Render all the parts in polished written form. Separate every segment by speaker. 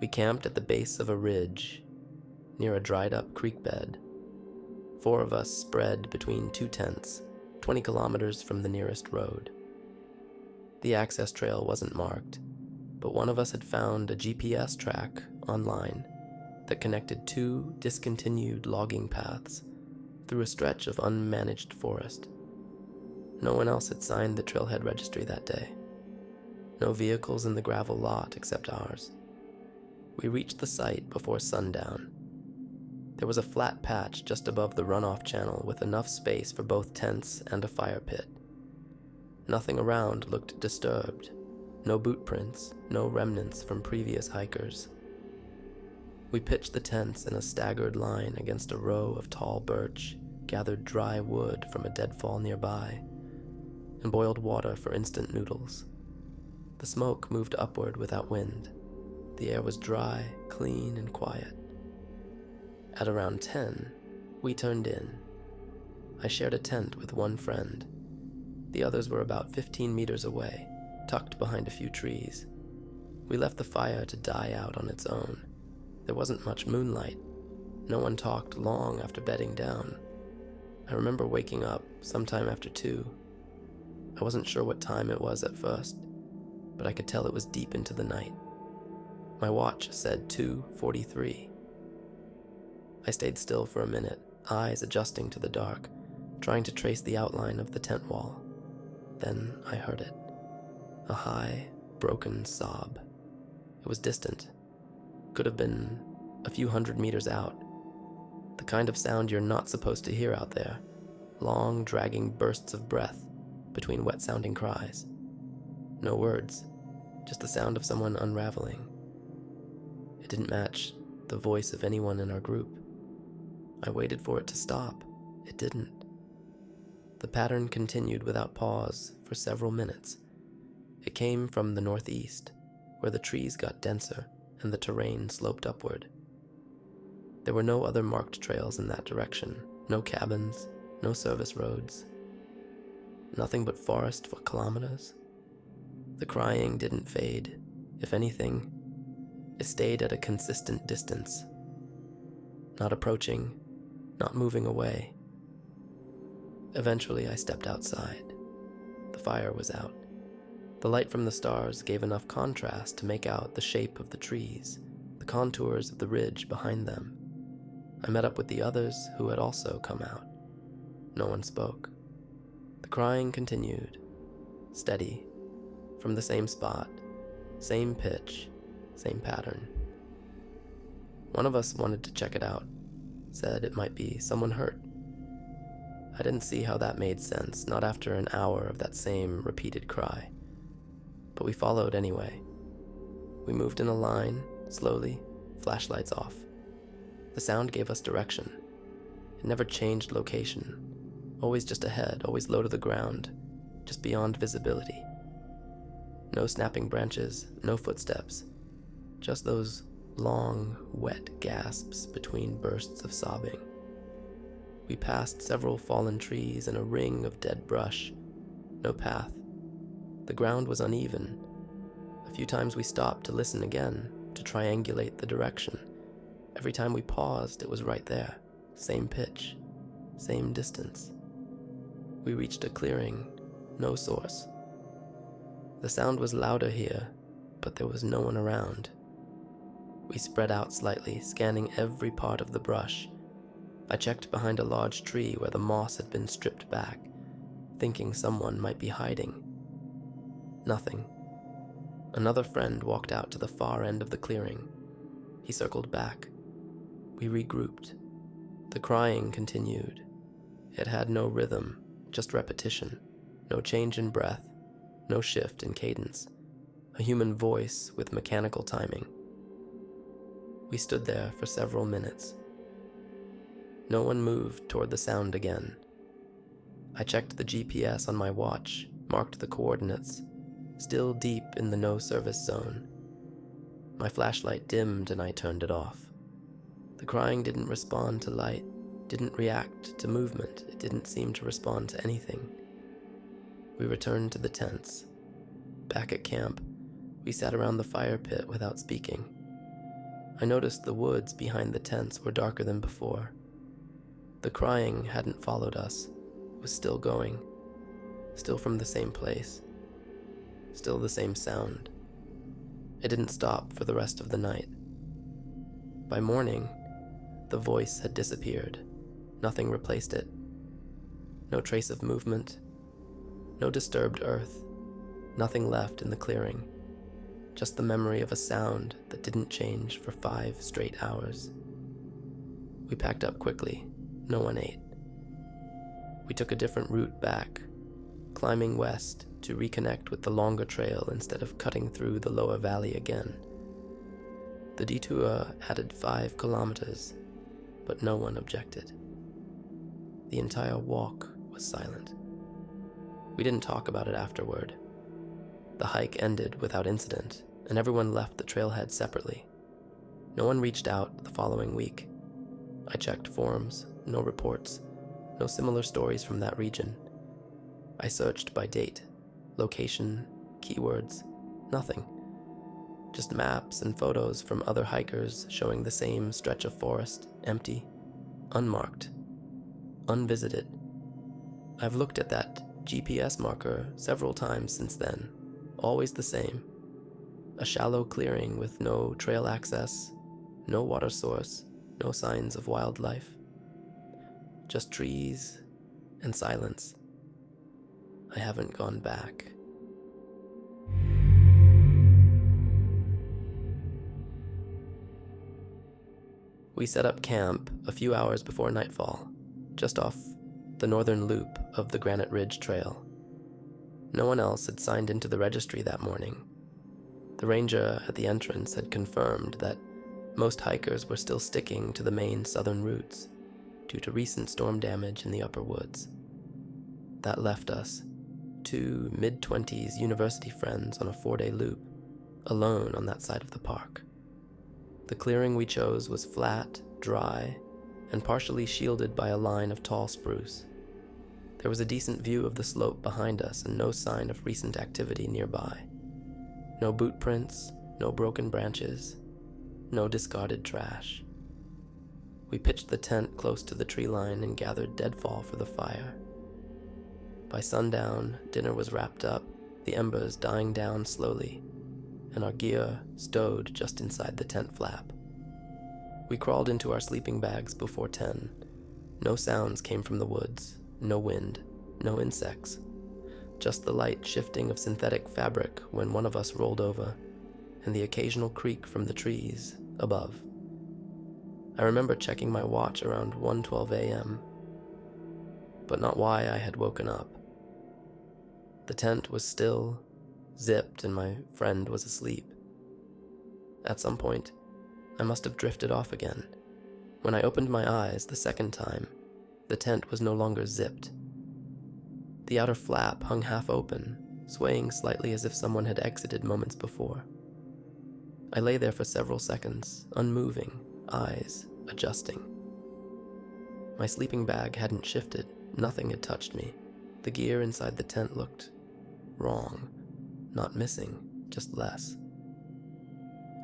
Speaker 1: We camped at the base of a ridge, near a dried-up creek bed. 4 of us spread between 2 tents, 20 kilometers from the nearest road. The access trail wasn't marked, but one of us had found a GPS track online that connected 2 discontinued logging paths through a stretch of unmanaged forest. No one else had signed the trailhead registry that day. No vehicles in the gravel lot except ours. We reached the site before sundown. There was a flat patch just above the runoff channel with enough space for both tents and a fire pit. Nothing around looked disturbed. No boot prints, no remnants from previous hikers. We pitched the tents in a staggered line against a row of tall birch, gathered dry wood from a deadfall nearby, and boiled water for instant noodles. The smoke moved upward without wind. The air was dry, clean, and quiet. At around 10, we turned in. I shared a tent with one friend. The others were about 15 meters away, tucked behind a few trees. We left the fire to die out on its own. There wasn't much moonlight. No one talked long after bedding down. I remember waking up sometime after 2. I wasn't sure what time it was at first, but I could tell it was deep into the night. My watch said 2:43. I stayed still for a minute, eyes adjusting to the dark, trying to trace the outline of the tent wall. Then I heard it. A high, broken sob. It was distant. Could have been a few hundred meters out. The kind of sound you're not supposed to hear out there. Long, dragging bursts of breath between wet-sounding cries. No words, just the sound of someone unraveling. It didn't match the voice of anyone in our group. I waited for it to stop. It didn't. The pattern continued without pause for several minutes. It came from the northeast, where the trees got denser and the terrain sloped upward. There were no other marked trails in that direction, no cabins, no service roads. Nothing but forest for kilometers. The crying didn't fade. If anything, it stayed at a consistent distance. Not approaching, not moving away. Eventually, I stepped outside. The fire was out. The light from the stars gave enough contrast to make out the shape of the trees, the contours of the ridge behind them. I met up with the others who had also come out. No one spoke. The crying continued, steady, from the same spot, same pitch, same pattern. One of us wanted to check it out, said it might be someone hurt. I didn't see how that made sense, not after an hour of that same repeated cry. But we followed anyway. We moved in a line, slowly, flashlights off. The sound gave us direction. It never changed location. Always just ahead, always low to the ground, just beyond visibility. No snapping branches, no footsteps, just those long, wet gasps between bursts of sobbing. We passed several fallen trees and a ring of dead brush. No path. The ground was uneven. A few times we stopped to listen again, to triangulate the direction. Every time we paused, it was right there. Same pitch, same distance. We reached a clearing, no source. The sound was louder here, but there was no one around. We spread out slightly, scanning every part of the brush. I checked behind a large tree where the moss had been stripped back, thinking someone might be hiding. Nothing. Another friend walked out to the far end of the clearing. He circled back. We regrouped. The crying continued. It had no rhythm, just repetition, no change in breath, no shift in cadence, a human voice with mechanical timing. We stood there for several minutes. No one moved toward the sound again. I checked the GPS on my watch, marked the coordinates, still deep in the no-service zone. My flashlight dimmed and I turned it off. The crying didn't respond to light, didn't react to movement, it didn't seem to respond to anything. We returned to the tents. Back at camp, we sat around the fire pit without speaking. I noticed the woods behind the tents were darker than before. The crying hadn't followed us. It was still going. Still from the same place. Still the same sound. It didn't stop for the rest of the night. By morning, the voice had disappeared. Nothing replaced it. No trace of movement. No disturbed earth. Nothing left in the clearing. Just the memory of a sound that didn't change for 5 straight hours. We packed up quickly. No one ate. We took a different route back, climbing west to reconnect with the longer trail instead of cutting through the lower valley again. The detour added 5 kilometers, but no one objected. The entire walk was silent. We didn't talk about it afterward. The hike ended without incident, and everyone left the trailhead separately. No one reached out the following week. I checked forums, no reports, no similar stories from that region. I searched by date, location, keywords, nothing. Just maps and photos from other hikers showing the same stretch of forest, empty, unmarked, unvisited. I've looked at that GPS marker several times since then, always the same. A shallow clearing with no trail access, no water source, no signs of wildlife. Just trees and silence. I haven't gone back. We set up camp a few hours before nightfall, just off the northern loop of the Granite Ridge Trail. No one else had signed into the registry that morning. The ranger at the entrance had confirmed that most hikers were still sticking to the main southern routes due to recent storm damage in the upper woods. That left us, 2 mid-20s university friends on a 4-day loop, alone on that side of the park. The clearing we chose was flat, dry, and partially shielded by a line of tall spruce. There was a decent view of the slope behind us and no sign of recent activity nearby. No boot prints, no broken branches, no discarded trash. We pitched the tent close to the tree line and gathered deadfall for the fire. By sundown, dinner was wrapped up, the embers dying down slowly, and our gear stowed just inside the tent flap. We crawled into our sleeping bags before 10. No sounds came from the woods, no wind, no insects, just the light shifting of synthetic fabric when one of us rolled over, and the occasional creak from the trees above. I remember checking my watch around 1:12 a.m., but not why I had woken up. The tent was still, zipped, and my friend was asleep. At some point, I must have drifted off again. When I opened my eyes the second time, the tent was no longer zipped. The outer flap hung half open, swaying slightly as if someone had exited moments before. I lay there for several seconds, unmoving, eyes adjusting. My sleeping bag hadn't shifted, nothing had touched me. The gear inside the tent looked wrong, not missing, just less.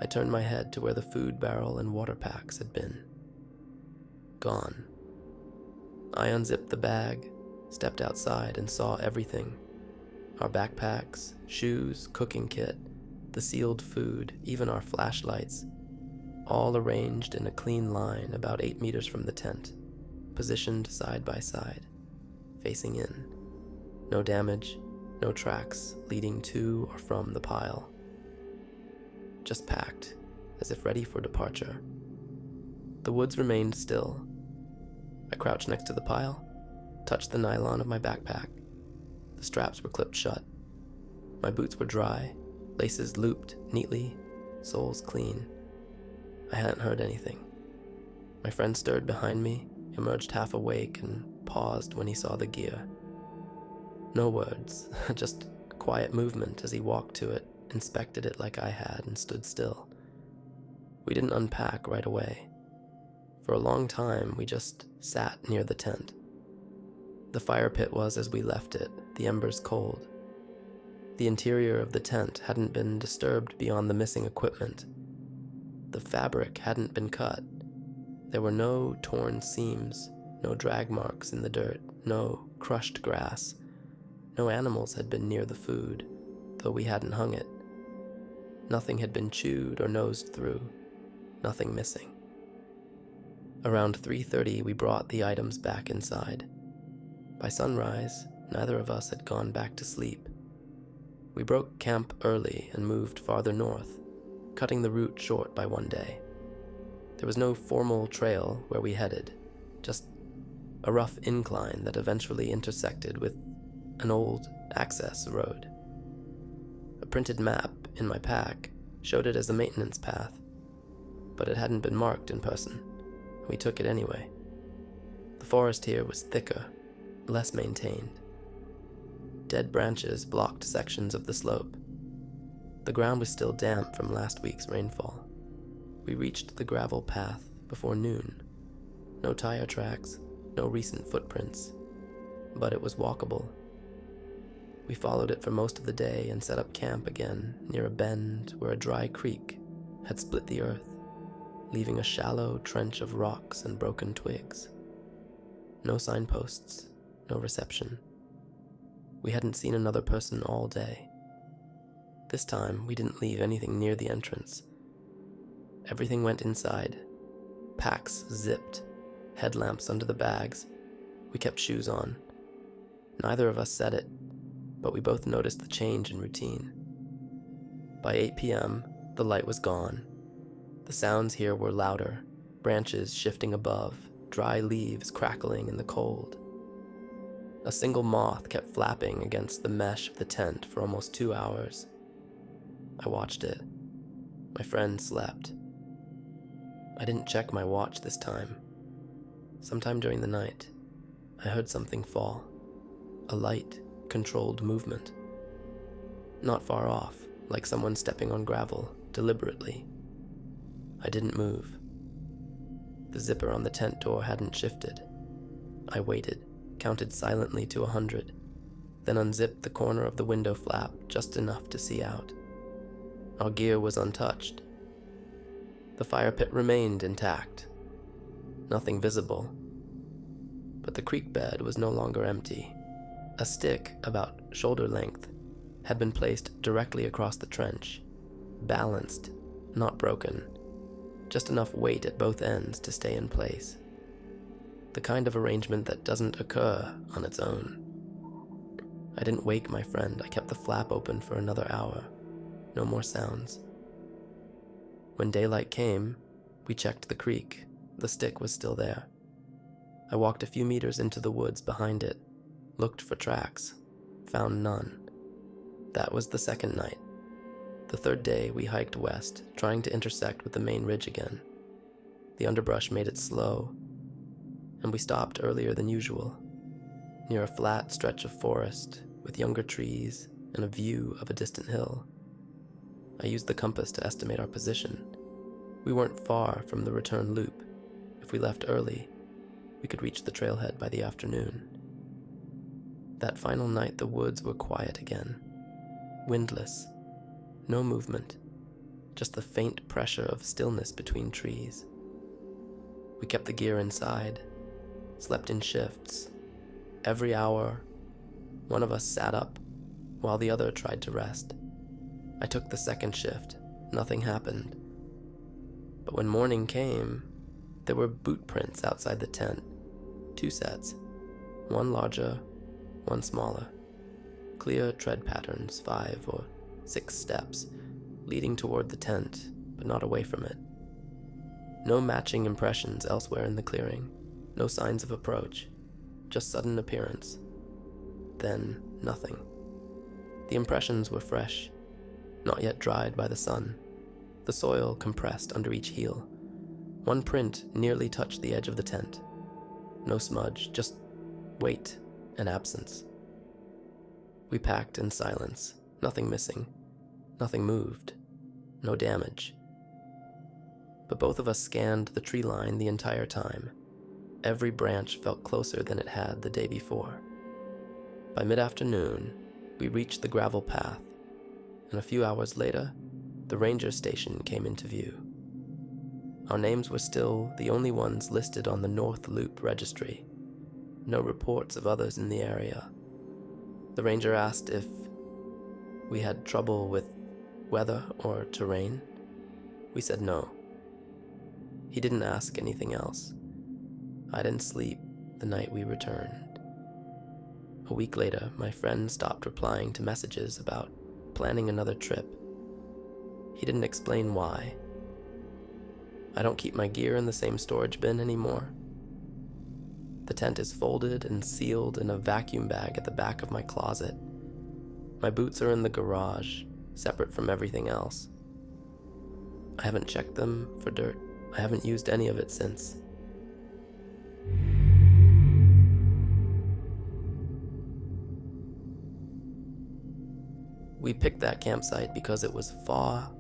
Speaker 1: I turned my head to where the food barrel and water packs had been. Gone. I unzipped the bag, stepped outside, and saw everything. Our backpacks, shoes, cooking kit, the sealed food, even our flashlights, all arranged in a clean line about 8 meters from the tent, positioned side by side, facing in. No damage, no tracks leading to or from the pile. Just packed, as if ready for departure. The woods remained still. I crouched next to the pile, touched the nylon of my backpack. The straps were clipped shut. My boots were dry, laces looped neatly, soles clean. I hadn't heard anything. My friend stirred behind me, emerged half awake, and paused when he saw the gear. No words, just quiet movement as he walked to it, inspected it like I had, and stood still. We didn't unpack right away. For a long time, we just sat near the tent. The fire pit was as we left it, the embers cold. The interior of the tent hadn't been disturbed beyond the missing equipment. the fabric hadn't been cut. There were no torn seams, no drag marks in the dirt, no crushed grass. No animals had been near the food, though we hadn't hung it. Nothing had been chewed or nosed through, nothing missing. Around 3:30, we brought the items back inside. By sunrise, neither of us had gone back to sleep. We broke camp early and moved farther north, cutting the route short by one day. There was no formal trail where we headed, just a rough incline that eventually intersected with an old access road. A printed map in my pack showed it as a maintenance path, but it hadn't been marked in person. We took it anyway. The forest here was thicker, less maintained. Dead branches blocked sections of the slope. The ground was still damp from last week's rainfall. We reached the gravel path before noon. No tire tracks, no recent footprints, but it was walkable. We followed it for most of the day and set up camp again near a bend where a dry creek had split the earth, leaving a shallow trench of rocks and broken twigs. No signposts, no reception. We hadn't seen another person all day. This time, we didn't leave anything near the entrance. Everything went inside. Packs zipped, headlamps under the bags. We kept shoes on. Neither of us said it, but we both noticed the change in routine. By 8 p.m., the light was gone. The sounds here were louder, branches shifting above, dry leaves crackling in the cold. A single moth kept flapping against the mesh of the tent for almost 2 hours. I watched it. My friend slept. I didn't check my watch this time. Sometime during the night, I heard something fall. A light, controlled movement. Not far off, like someone stepping on gravel, deliberately. I didn't move. The zipper on the tent door hadn't shifted. I waited, counted silently to 100, then unzipped the corner of the window flap just enough to see out. Our gear was untouched. The fire pit remained intact. Nothing visible. But the creek bed was no longer empty. A stick, about shoulder length, had been placed directly across the trench, balanced, not broken, just enough weight at both ends to stay in place. The kind of arrangement that doesn't occur on its own. I didn't wake my friend. I kept the flap open for another hour. No more sounds. When daylight came, we checked the creek. The stick was still there. I walked a few meters into the woods behind it, looked for tracks, found none. That was the second night. The third day, we hiked west, trying to intersect with the main ridge again. The underbrush made it slow, and we stopped earlier than usual, near a flat stretch of forest with younger trees and a view of a distant hill. I used the compass to estimate our position. We weren't far from the return loop. If we left early, we could reach the trailhead by the afternoon. That final night, the woods were quiet again, windless, no movement, just the faint pressure of stillness between trees. We kept the gear inside, slept in shifts. Every hour, one of us sat up while the other tried to rest. I took the second shift. Nothing happened. But when morning came, there were boot prints outside the tent. 2 sets, one larger, one smaller. Clear tread patterns, 5 or 6 steps, leading toward the tent, but not away from it. No matching impressions elsewhere in the clearing. No signs of approach, just sudden appearance. Then, nothing. The impressions were fresh, not yet dried by the sun. The soil compressed under each heel. One print nearly touched the edge of the tent. No smudge, just weight and absence. We packed in silence, nothing missing, nothing moved, no damage. But both of us scanned the tree line the entire time. Every branch felt closer than it had the day before. By mid-afternoon, we reached the gravel path, and a few hours later, the ranger station came into view. Our names were still the only ones listed on the North Loop registry. No reports of others in the area. The ranger asked if we had trouble with weather or terrain. We said no. He didn't ask anything else. I didn't sleep the night we returned. A week later, my friend stopped replying to messages about planning another trip. He didn't explain why. I don't keep my gear in the same storage bin anymore. The tent is folded and sealed in a vacuum bag at the back of my closet. My boots are in the garage, separate from everything else. I haven't checked them for dirt. I haven't used any of it since. We picked that campsite because it was far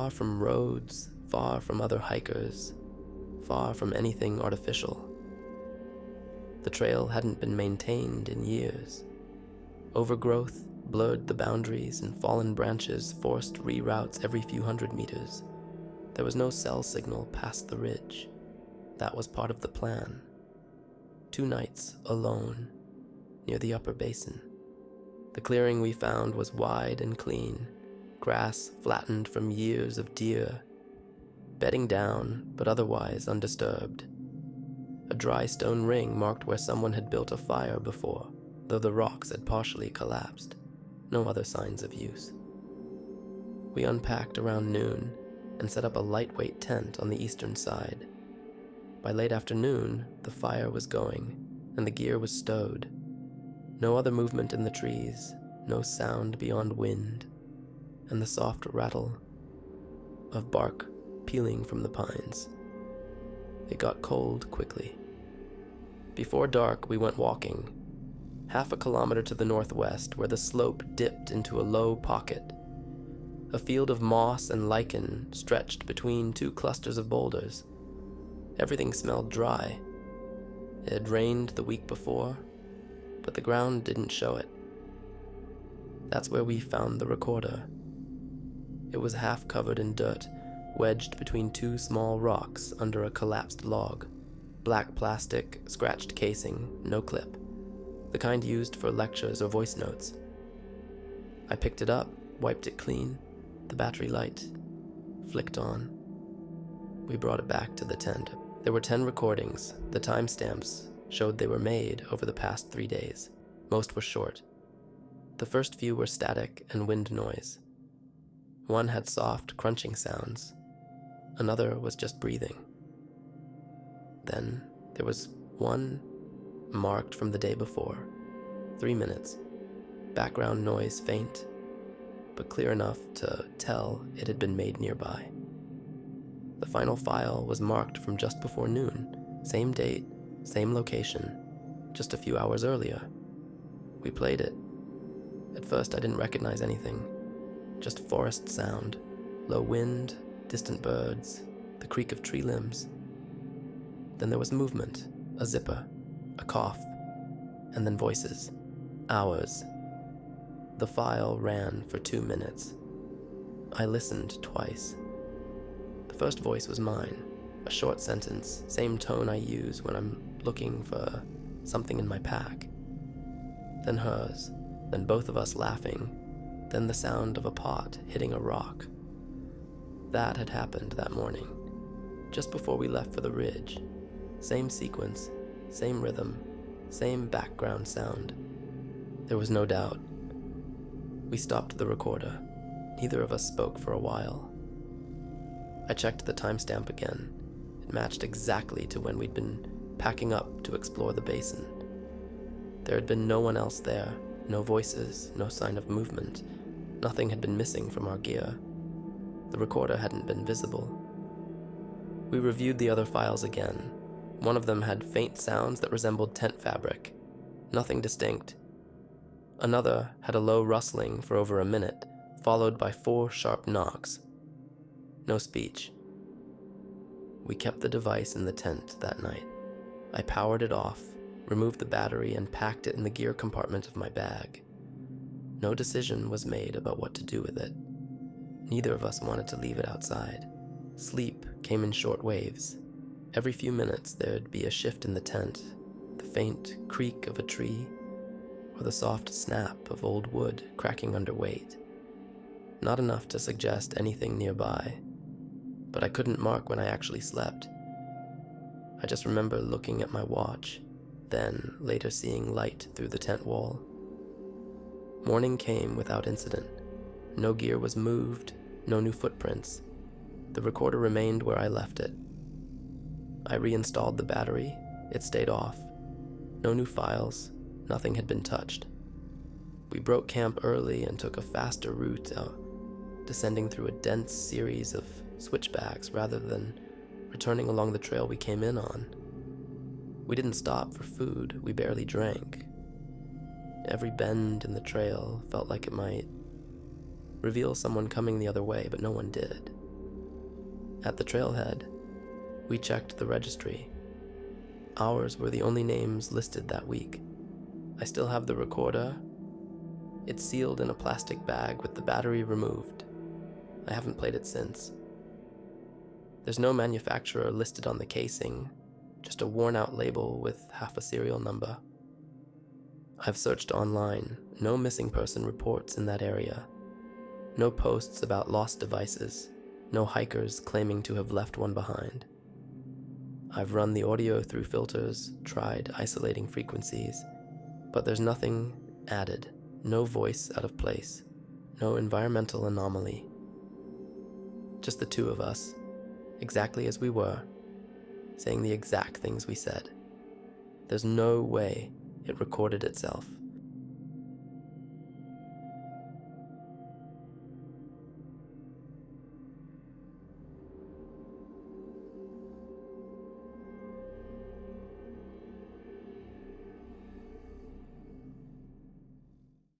Speaker 1: from roads, far from other hikers, far from anything artificial. The trail hadn't been maintained in years. Overgrowth blurred the boundaries and fallen branches forced reroutes every few hundred meters. There was no cell signal past the ridge. That was part of the plan. 2 nights alone near the upper basin. The clearing we found was wide and clean, grass flattened from years of deer, bedding down but otherwise undisturbed. A dry stone ring marked where someone had built a fire before, though the rocks had partially collapsed. No other signs of use. We unpacked around noon and set up a lightweight tent on the eastern side. By late afternoon, the fire was going and the gear was stowed. No other movement in the trees, no sound beyond wind, and the soft rattle of bark peeling from the pines. It got cold quickly. Before dark, we went walking, 1/2 kilometer to the northwest, where the slope dipped into a low pocket. A field of moss and lichen stretched between 2 clusters of boulders. Everything smelled dry. It had rained the week before, but the ground didn't show it. That's where we found the recorder. It was half covered in dirt, wedged between 2 small rocks under a collapsed log. Black plastic, scratched casing, no clip. The kind used for lectures or voice notes. I picked it up, wiped it clean. The battery light flicked on. We brought it back to the tent. There were 10 recordings. The timestamps showed they were made over the past 3 days. Most were short. The first few were static and wind noise. One had soft, crunching sounds. Another was just breathing. Then there was one marked from the day before. 3 minutes. Background noise faint, but clear enough to tell it had been made nearby. The final file was marked from just before noon. Same date, same location, just a few hours earlier. We played it. At first I didn't recognize anything. Just forest sound, low wind, distant birds, the creak of tree limbs. Then there was movement, a zipper, a cough, and then voices. Hours. The file ran for 2 minutes. I listened twice. The first voice was mine, a short sentence, same tone I use when I'm looking for something in my pack. Then hers, then both of us laughing, then the sound of a pot hitting a rock. That had happened that morning, just before we left for the ridge. Same sequence, same rhythm, same background sound. There was no doubt. We stopped the recorder. Neither of us spoke for a while. I checked the timestamp again. It matched exactly to when we'd been packing up to explore the basin. There had been no one else there, no voices, no sign of movement. Nothing had been missing from our gear. The recorder hadn't been visible. We reviewed the other files again. One of them had faint sounds that resembled tent fabric. Nothing distinct. Another had a low rustling for over a minute, followed by 4 sharp knocks. No speech. We kept the device in the tent that night. I powered it off, removed the battery, and packed it in the gear compartment of my bag. No decision was made about what to do with it. Neither of us wanted to leave it outside. Sleep came in short waves. Every few minutes there'd be a shift in the tent, the faint creak of a tree, or the soft snap of old wood cracking under weight. Not enough to suggest anything nearby, but I couldn't mark when I actually slept. I just remember looking at my watch, then later seeing light through the tent wall. Morning came without incident. No gear was moved, no new footprints. The recorder remained where I left it. I reinstalled the battery. It stayed off. No new files. Nothing had been touched. We broke camp early and took a faster route out, descending through a dense series of switchbacks rather than returning along the trail we came in on. We didn't stop for food. We barely drank. Every bend in the trail felt like it might reveal someone coming the other way, but no one did. At the trailhead, we checked the registry. Ours were the only names listed that week. I still have the recorder. It's sealed in a plastic bag with the battery removed. I haven't played it since. There's no manufacturer listed on the casing, just a worn-out label with half a serial number. I've searched online. No missing person reports in that area. No posts about lost devices. No hikers claiming to have left one behind. I've run the audio through filters, tried isolating frequencies, but there's nothing added, no voice out of place, no environmental anomaly. Just the two of us, exactly as we were, saying the exact things we said. There's no way it recorded itself.